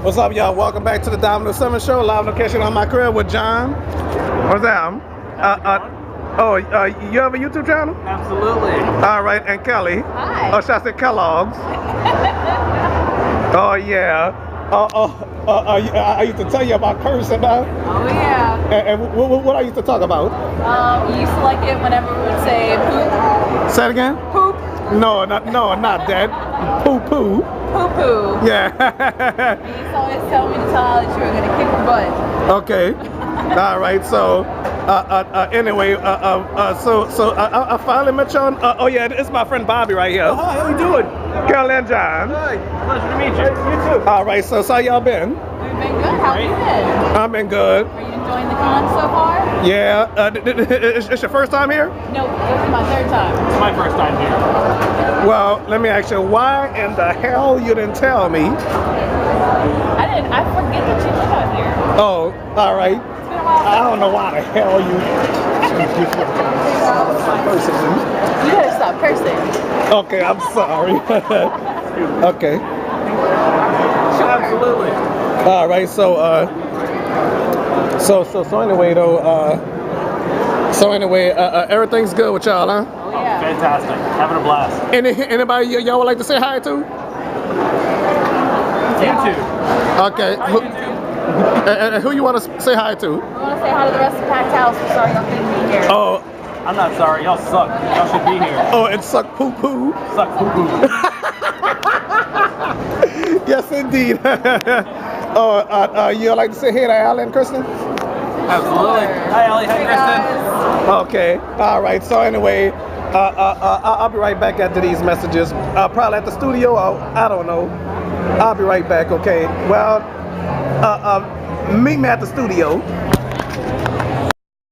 What's up, y'all? Welcome back to the Domino Summer Show, live location on my crib with John. What's that? You have a YouTube channel? Absolutely. All right, and Kelly. Hi. Oh, should I say Kellogg's? Oh, yeah. I used to tell you about cursing now. Oh yeah. And what I used to talk about? You used to like it whenever we would say poop. Say it again? Poop. No, not that. Poo poo. Poo poo. Yeah. You used to always tell me to tell Al that you were gonna kick her butt. Okay. All right. So, anyway, I finally met you on. Oh yeah, it's my friend Bobby right here. Oh, hi, how you doing? Carol and John. Hi, pleasure to meet you. You too. All right. So how y'all been? We've been good. How have you been? I've been good. Are you enjoying the con so far? Yeah. It's your first time here? No, this is my third time. It's my first time here. Well, let me ask you, why in the hell you didn't tell me? I forget that you live out here. Oh, all right. It's been a while. I don't know why the hell you. You gotta stop cursing. Okay, I'm sorry. Okay. Absolutely. All right. So anyway, everything's good with y'all, huh? Oh yeah. Fantastic. Having a blast. Anybody y'all would like to say hi to? You too. Okay. Who you want to say hi to? We want to say hi to the rest of the packed house. We're sorry y'all couldn't be here. Oh. I'm not sorry. Y'all suck. Y'all should be here. Oh, it suck poo poo. Suck poo poo. Yes, indeed. You'd like to say hey to Al and Kristen? Absolutely. Hi, Allie. Hi, Kristen. Okay. All right. So anyway, I'll be right back after these messages. Probably at the studio. I don't know. I'll be right back. Okay. Well, meet me at the studio.